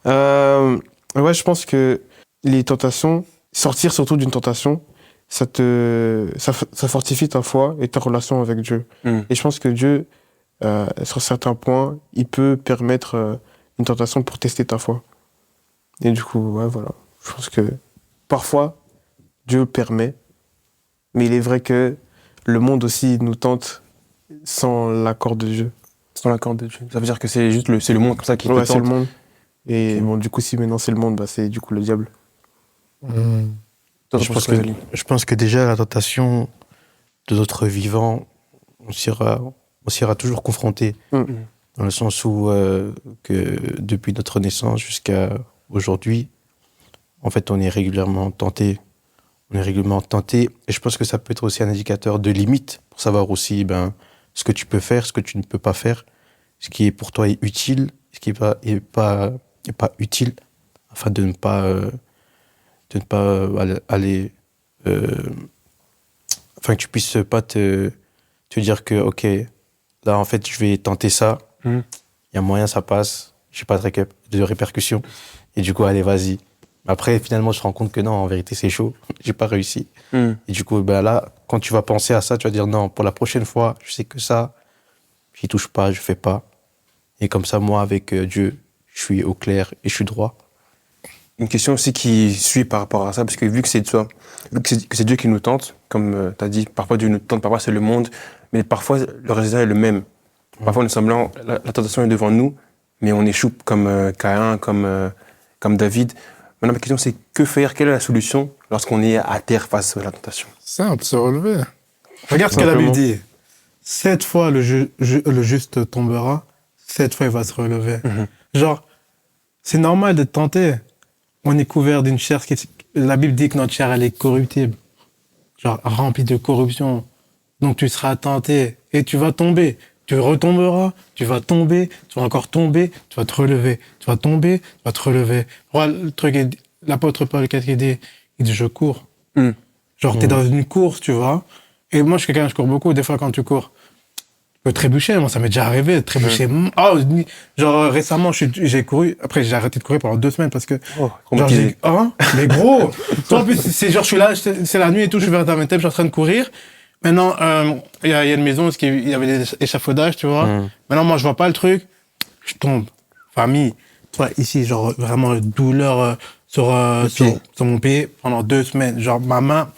ouais, je pense que les tentations, sortir surtout d'une tentation, ça fortifie ta foi et ta relation avec Dieu. Et je pense que Dieu, sur certains points, il peut permettre une tentation pour tester ta foi. Et du coup, ouais, voilà. Je pense que parfois, Dieu permet, mais il est vrai que le monde aussi nous tente sans l'accord de Dieu. Sans l'accord de Dieu. Ça veut dire que c'est juste c'est le monde comme ça qui te Ouais, c'est tente. le monde. Et bon, du coup, si maintenant c'est le monde, bah, c'est du coup le diable. Toi, Je pense que déjà, la tentation de notre vivant, on s'y sera toujours confronté. Dans le sens où, que depuis notre naissance jusqu'à aujourd'hui, en fait, on est régulièrement tenté. Et je pense que ça peut être aussi un indicateur de limite pour savoir aussi ce que tu peux faire, ce que tu ne peux pas faire, ce qui est pour toi est utile, ce qui est pas utile, afin de ne pas aller... afin que tu puisses pas te dire que, ok, là, en fait, je vais tenter ça, il y a moyen, ça passe, j'ai pas de répercussions, et du coup, allez, vas-y. Après, finalement, je te rends compte que non, en vérité, c'est chaud, j'ai pas réussi. Et du coup, là, quand tu vas penser à ça, tu vas dire non, pour la prochaine fois, je sais que ça, j'y touche pas, je fais pas. Et comme ça, moi, avec Dieu, je suis au clair et je suis droit. Une question aussi qui suit par rapport à ça, parce que vu que c'est Dieu qui nous tente, comme tu as dit, parfois Dieu nous tente, parfois c'est le monde, mais parfois le résultat est le même. Parfois, nous semblons, la tentation est devant nous, mais on échoue comme Caïn, comme David. Maintenant, ma question, c'est que faire? Quelle est la solution lorsqu'on est à terre face à la tentation? Simple, se relever. Regarde ce que la Bible dit. 7 fois le juste tombera, 7 fois il va se relever. Genre, c'est normal d'être tenté. On est couvert d'une chair la Bible dit que notre chair, elle est corruptible. Genre, remplie de corruption. Donc tu seras tenté et tu vas tomber. Tu retomberas, tu vas tomber, tu vas encore tomber, tu vas te relever. Tu vas tomber, tu vas te relever. Voilà, le truc est, l'apôtre Paul, qu'est-ce qu'il dit? Il dit, je cours. Genre, t'es dans une course, tu vois. Et moi, je suis quelqu'un, je cours beaucoup. Des fois, quand tu cours, tu peux trébucher. Moi, ça m'est déjà arrivé de trébucher. Oh, genre, récemment, j'ai couru. Après, j'ai arrêté de courir pendant 2 semaines parce que. Genre, mais gros! Toi, en plus, c'est genre, je suis là, c'est la nuit et tout, je suis vers Tametem, je suis en train de courir. Maintenant, il y a une maison, parce qu'il y avait des échafaudages, tu vois. Maintenant, moi, je vois pas le truc. Je tombe. Famille. Toi, ici, genre, vraiment, douleur sur mon pied pendant 2 semaines. Genre, ma main.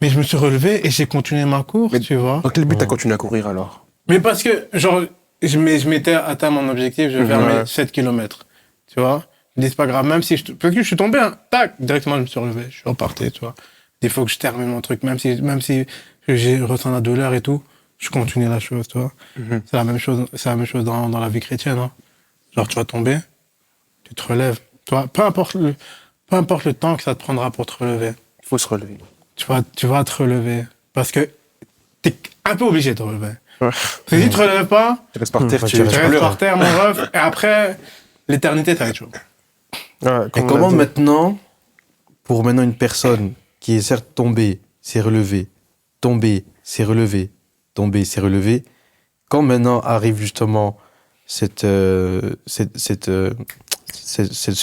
Mais je me suis relevé et j'ai continué ma course, tu vois. Dans quel but t'as continué à courir alors? Mais parce que, genre, je m'étais atteint mon objectif, je vais faire mes 7 km. Tu vois? Je me dis, c'est pas grave, même si parce que je suis tombé, hein, tac, directement, je me suis relevé, je suis reparti, tu vois. Il faut que je termine mon truc, même si j'ai ressenti la douleur et tout, je continue la chose, tu vois. C'est la même chose dans la vie chrétienne, hein. Genre, tu vas tomber, tu te relèves, tu vois. Peu importe le temps que ça te prendra pour te relever. Il faut se relever. Tu vas te relever. Parce que t'es un peu obligé de te relever. Si tu te relèves pas, tu restes par terre, tu restes par terre, mon ref, et après, l'éternité, ça va être chaud. Et comment maintenant, pour maintenant une personne qui est certes tombée, s'est relevée, tombée, s'est relevée, tombée, s'est relevée, quand maintenant arrive justement ce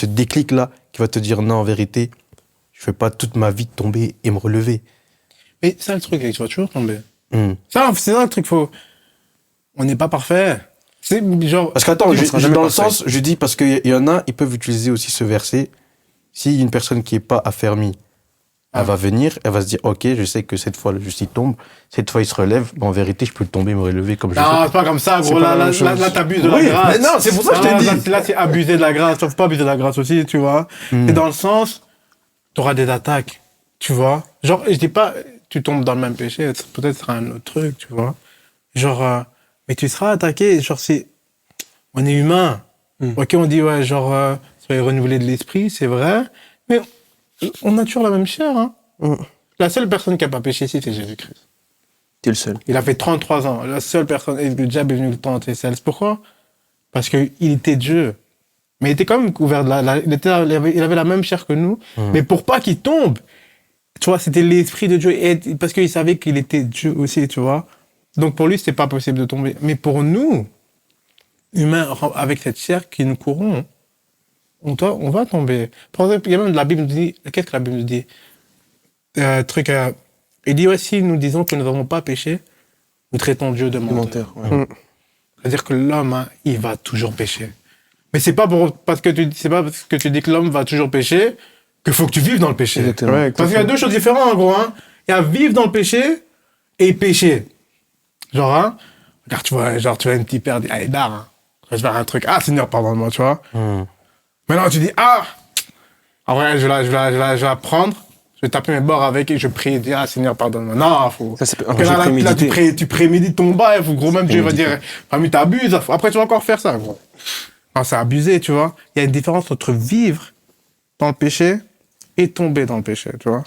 déclic-là qui va te dire non, en vérité, je fais pas toute ma vie tomber et me relever. Mais ça, le truc, c'est que tu vas toujours tomber. C'est ça le truc, on n'est pas parfait. C'est genre. Parce qu'attends, dans le sens, je dis parce qu'il y en a, ils peuvent utiliser aussi ce verset. Si une personne qui est pas affermie, elle va venir, elle va se dire, ok, je sais que cette fois, le juste il tombe, cette fois il se relève, mais en vérité, je peux tomber, me relever comme je veux. Non, c'est pas comme ça, gros. Là, t'abuses de la grâce. Mais non, c'est pour ça que je te dis. Là, c'est abuser de la grâce. Faut pas abuser de la grâce aussi, tu vois. Et dans le sens, t'auras des attaques, tu vois. Genre, je dis pas, tu tombes dans le même péché, peut-être ce sera un autre truc, tu vois. Genre, mais tu seras attaqué, genre, on est humain. Ok, on dit, ouais, genre, soyez renouvelés de l'esprit, c'est vrai, mais on a toujours la même chair, hein. La seule personne qui a pas péché ici, c'est Jésus-Christ. T'es le seul. Il a fait 33 ans. La seule personne, et le diable est venu le tenter. C'est pourquoi? Parce qu'il était Dieu. Mais il était quand même couvert de il avait la même chair que nous. Mais pour pas qu'il tombe, tu vois, c'était l'esprit de Dieu. Et parce qu'il savait qu'il était Dieu aussi, tu vois. Donc pour lui, c'était pas possible de tomber. Mais pour nous, humains, avec cette chair qui nous courons, on va tomber. Par exemple, il y a même la Bible dit, qu'est-ce que la Bible dit? Il dit aussi, nous disons que nous n'avons pas péché, nous traitons Dieu de menteur. C'est-à-dire que l'homme, hein, il va toujours pécher. Mais c'est pas parce que tu dis que l'homme va toujours pécher qu'il faut que tu vives dans le péché. Exactement. Parce qu'il y a 2 choses différentes, en gros, hein. Il y a vivre dans le péché et pécher. Genre, hein, regarde, tu vois une petite paire, allez, barre, hein. Je vais faire un truc. Ah, Seigneur, pardonne-moi, tu vois. Maintenant, tu dis, en vrai, je vais la prendre, je vais taper mes bords avec et je prie et dire, ah, Seigneur, pardonne-moi. Non, faut. Ça, c'est là, tu prémédites ton bail, gros, même Dieu va dire, mais t'abuses. Après, tu vas encore faire ça, gros. Non, c'est abusé, tu vois. Il y a une différence entre vivre dans le péché et tomber dans le péché, tu vois.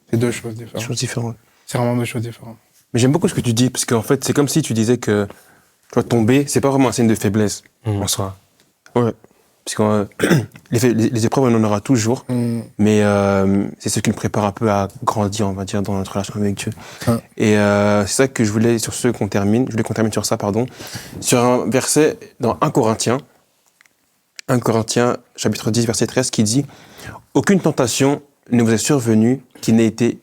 C'est 2 choses différentes. C'est vraiment 2 choses différentes. Mais j'aime beaucoup ce que tu dis, parce qu'en fait, c'est comme si tu disais que, tu vois, tomber, c'est pas vraiment un signe de faiblesse, en soi. Ouais. Parce que les épreuves, on en aura toujours, mais c'est ce qui nous prépare un peu à grandir, on va dire, dans notre relation avec Dieu. Et c'est ça que je voulais qu'on termine sur ça, sur un verset dans 1 Corinthiens, chapitre 10, verset 13, qui dit « Aucune tentation ne vous est survenue qui n'ait été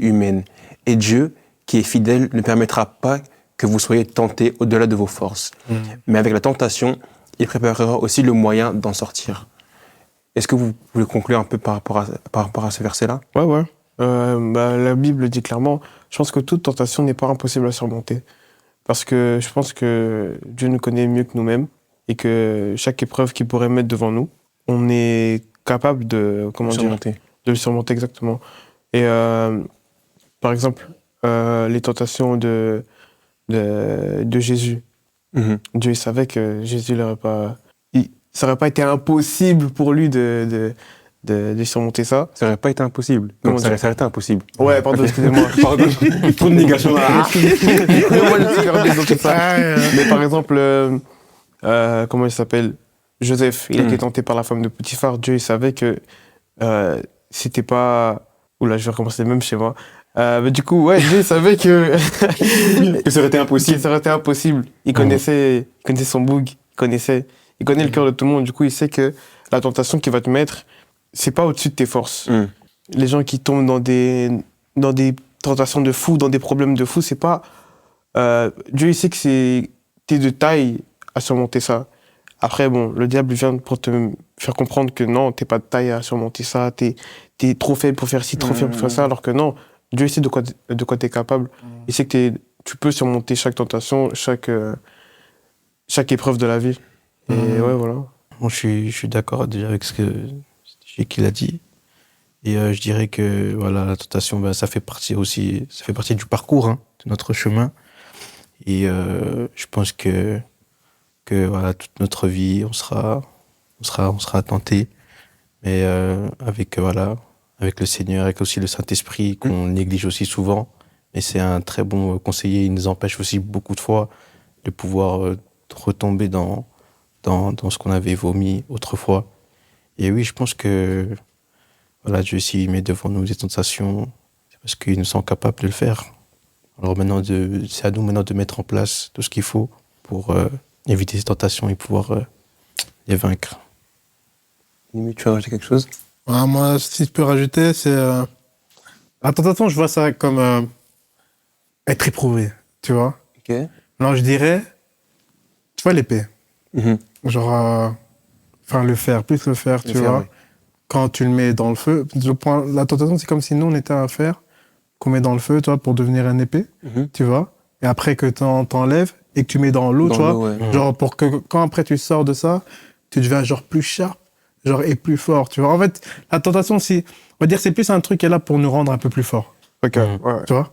humaine, et Dieu, qui est fidèle, ne permettra pas que vous soyez tentés au-delà de vos forces. Mais avec la tentation, il préparera aussi le moyen d'en sortir. » Est-ce que vous voulez conclure un peu par rapport à ce verset-là? Ouais. La Bible dit clairement, je pense que toute tentation n'est pas impossible à surmonter. Parce que je pense que Dieu nous connaît mieux que nous-mêmes et que chaque épreuve qu'il pourrait mettre devant nous, on est capable de, Surmonter. de le surmonter exactement. Et par exemple, les tentations de Jésus. Mhm. Dieu il savait que Jésus ça n'aurait pas été impossible pour lui de surmonter ça. Ça aurait pas été impossible. Comment Donc, ça dire aurait été impossible. Ouais, pardon, excusez-moi. Pardon. Trop de négation là. Moi, je suis perdu dans tout ça. Ah, Mais par exemple, comment il s'appelle? Joseph, il a été tenté par la femme de Potiphar. Dieu, il savait que c'était pas... Oula, je vais recommencer même chez moi. Mais du coup, ouais, Dieu, il savait que... Que ça aurait été impossible. que ça aurait été impossible. Il connaissait son boug, il connaît le cœur de tout le monde. Du coup, il sait que la tentation qu'il va te mettre, c'est pas au-dessus de tes forces. Les gens qui tombent dans des tentations de fou, dans des problèmes de fou, c'est pas... Dieu, il sait que t'es de taille à surmonter ça. Après, bon, le diable vient pour te faire comprendre que non, t'es pas de taille à surmonter ça, t'es trop faible pour faire ci, trop faible pour faire ça, alors que non, Dieu sait de quoi t'es capable. Il sait que tu peux surmonter chaque tentation, chaque épreuve de la vie. Et ouais, voilà. Moi, je suis d'accord déjà avec ce qu'il a dit. Et je dirais que voilà, la tentation, ben, ça fait partie du parcours, hein, de notre chemin. Et je pense que voilà, toute notre vie, on sera tenté. Mais avec le Seigneur, avec aussi le Saint-Esprit, qu'on néglige aussi souvent. Et c'est un très bon conseiller. Il nous empêche aussi beaucoup de fois de pouvoir retomber dans ce qu'on avait vomi autrefois. Et oui, je pense que voilà, Dieu, s'il met devant nous des tentations, c'est parce qu'il nous sent capables de le faire. Alors maintenant, c'est à nous maintenant de mettre en place tout ce qu'il faut pour éviter ces tentations et pouvoir les vaincre. Limite, tu veux rajouter quelque chose? Moi, si je peux rajouter, c'est... La tentation, je vois ça comme être éprouvé, tu vois. Ok. Non, je dirais, tu vois l'épée. Genre, le fer, plus le fer, tu vois. Ouais. Quand tu le mets dans le feu, la tentation, c'est comme si nous, on était un fer qu'on met dans le feu, tu vois, pour devenir une épée, tu vois. Et après que t'enlèves et que tu mets dans l'eau, tu vois. Ouais. Genre, pour que quand après tu sors de ça, tu deviens genre plus sharp, genre et plus fort, tu vois. En fait, la tentation, on va dire, c'est plus un truc qui est là pour nous rendre un peu plus forts. Ok, ouais. Tu vois.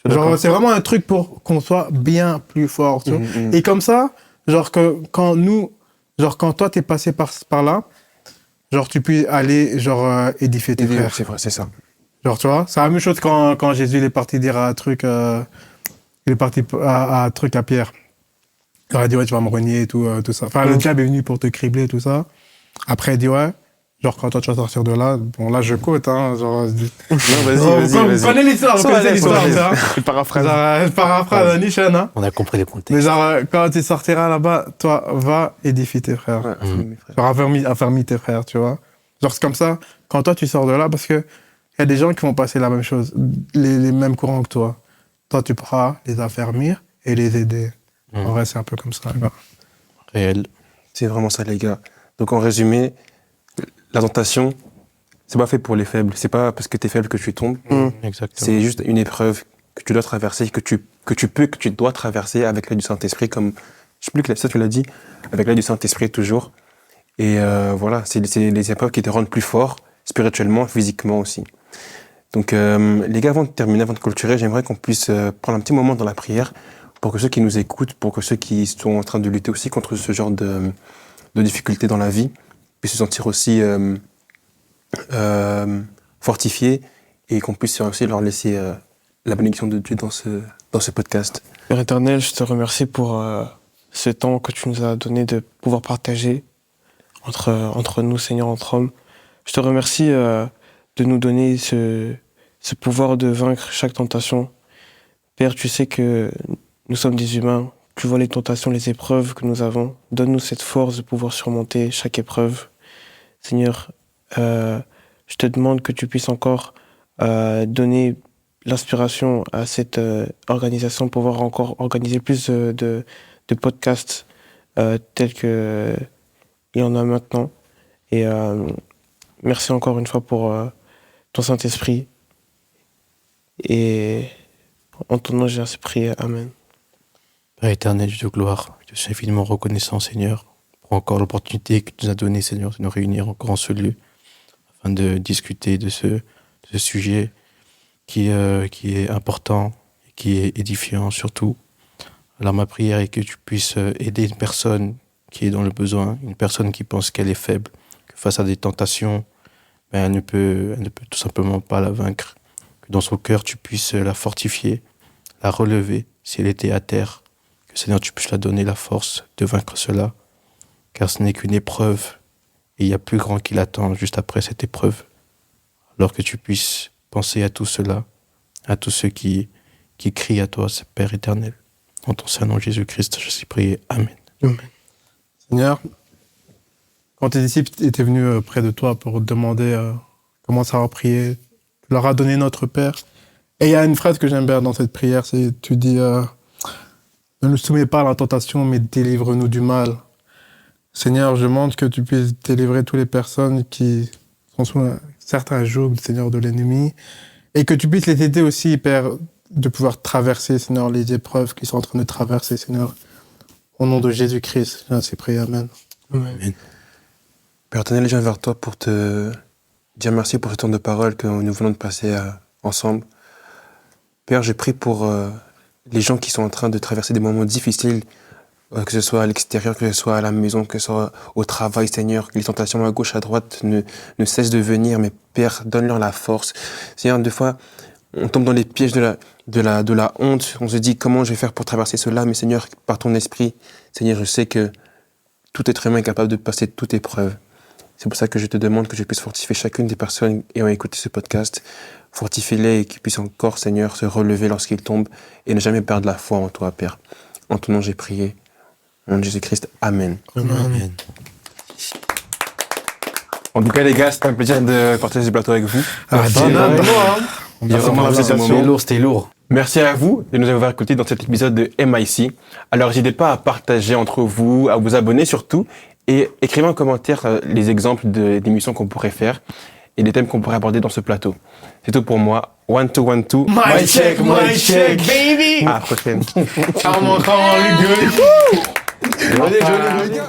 Genre, c'est vraiment un truc pour qu'on soit bien plus fort, tu vois. Et comme ça, genre quand toi t'es passé par là, genre tu peux aller édifier tes frères. C'est vrai, c'est ça. Genre, tu vois, c'est la même chose quand Jésus il est parti dire un truc, il est parti à un truc à Pierre. Il a dit, ouais, tu vas me renier et tout ça. Enfin, le diable est venu pour te cribler et tout ça. Après, il dit, ouais, genre, quand toi, tu vas sortir de là, bon, là, je quote, hein, genre... Non, vas-y. Vous connaissez l'histoire, vous connaissez l'histoire, ça. Je paraphrase. Genre, paraphrase Nietzsche, hein. On a compris les contextes. Mais genre, quand tu sortiras là-bas, toi, va édifier tes frères. Ouais, mes frères. Genre, affermis tes frères, tu vois. Genre, c'est comme ça, quand toi, tu sors de là, parce que il y a des gens qui vont passer la même chose, les mêmes courants que toi. Toi, tu pourras les affermir et les aider. En vrai, c'est un peu comme ça. Là. Réel. C'est vraiment ça, les gars. Donc, en résumé, la tentation, c'est pas fait pour les faibles. C'est pas parce que t'es faible que tu tombes. Exactement. C'est juste une épreuve que tu dois traverser, que tu dois traverser avec l'aide du Saint-Esprit, comme, je sais plus que ça tu l'as dit, avec l'aide du Saint-Esprit toujours. Et voilà, c'est les épreuves qui te rendent plus fort, spirituellement, physiquement aussi. Donc, les gars, avant de terminer, avant de clôturer, j'aimerais qu'on puisse prendre un petit moment dans la prière pour que ceux qui nous écoutent, pour que ceux qui sont en train de lutter aussi contre ce genre de difficultés dans la vie, puissent se sentir aussi fortifiés et qu'on puisse aussi leur laisser la bénédiction de Dieu dans ce podcast. Père éternel, je te remercie pour ce temps que tu nous as donné de pouvoir partager entre nous, Seigneur, entre hommes. Je te remercie de nous donner ce pouvoir de vaincre chaque tentation. Père, tu sais que nous sommes des humains. Tu vois les tentations, les épreuves que nous avons. Donne-nous cette force de pouvoir surmonter chaque épreuve. Seigneur, je te demande que tu puisses encore donner l'inspiration à cette organisation pour pouvoir encore organiser plus de podcasts tels qu'il y en a maintenant. Et merci encore une fois pour ton Saint-Esprit Et en ton nom, j'ai ainsi prié. Amen. Père éternel, Dieu de gloire, je suis infiniment reconnaissant, Seigneur, pour encore l'opportunité que tu nous as donnée, Seigneur, de nous réunir encore en ce lieu, afin de discuter de ce sujet qui est important et qui est édifiant surtout. Alors ma prière est que tu puisses aider une personne qui est dans le besoin, une personne qui pense qu'elle est faible, que face à des tentations, elle ne peut tout simplement pas la vaincre. Que dans son cœur, tu puisses la fortifier, la relever si elle était à terre. Que Seigneur, tu puisses la donner la force de vaincre cela. Car ce n'est qu'une épreuve et il y a plus grand qui l'attend juste après cette épreuve. Alors que tu puisses penser à tout cela, à tous ceux qui crient à toi, Père éternel. En ton Saint nom Jésus-Christ, je suis prié. Amen. Amen. Seigneur, quand tes disciples étaient venus près de toi pour te demander comment savoir prier, tu leur as donné notre Père. Et il y a une phrase que j'aime bien dans cette prière, c'est tu dis ne nous soumets pas à la tentation, mais délivre-nous du mal. Seigneur, je demande que tu puisses délivrer toutes les personnes qui sont sous certains jougs, Seigneur, de l'ennemi, et que tu puisses les aider aussi, Père, de pouvoir traverser, Seigneur, les épreuves qu'ils sont en train de traverser, Seigneur. Au nom de Jésus-Christ, je t'ai prié. Amen. Amen. Père éternel, je viens vers toi pour te dire merci pour ce temps de parole que nous venons de passer ensemble. Père, je prie pour les gens qui sont en train de traverser des moments difficiles, que ce soit à l'extérieur, que ce soit à la maison, que ce soit au travail, Seigneur, que les tentations à gauche, à droite ne cessent de venir, mais Père, donne-leur la force. Seigneur, des fois, on tombe dans les pièges de la honte, on se dit comment je vais faire pour traverser cela, mais Seigneur, par ton esprit, Seigneur, je sais que tout être humain est capable de passer toute épreuve. C'est pour ça que je te demande que je puisse fortifier chacune des personnes ayant écouté ce podcast, fortifie-les et qu'ils puissent encore, Seigneur, se relever lorsqu'ils tombent et ne jamais perdre la foi en toi, Père. En ton nom, j'ai prié. Au nom de Jésus-Christ, Amen. Amen. En tout cas, les gars, c'était un plaisir de partager ce plateau avec vous. C'était lourd. Merci à vous de nous avoir écoutés dans cet épisode de MIC. Alors, n'hésitez pas à partager entre vous, à vous abonner surtout, et écrivez en commentaire les exemples d'émissions qu'on pourrait faire et des thèmes qu'on pourrait aborder dans ce plateau. C'est tout pour moi. 1, 2, 1, 2. My check, baby! À la prochaine. I'm on call you good. Joli.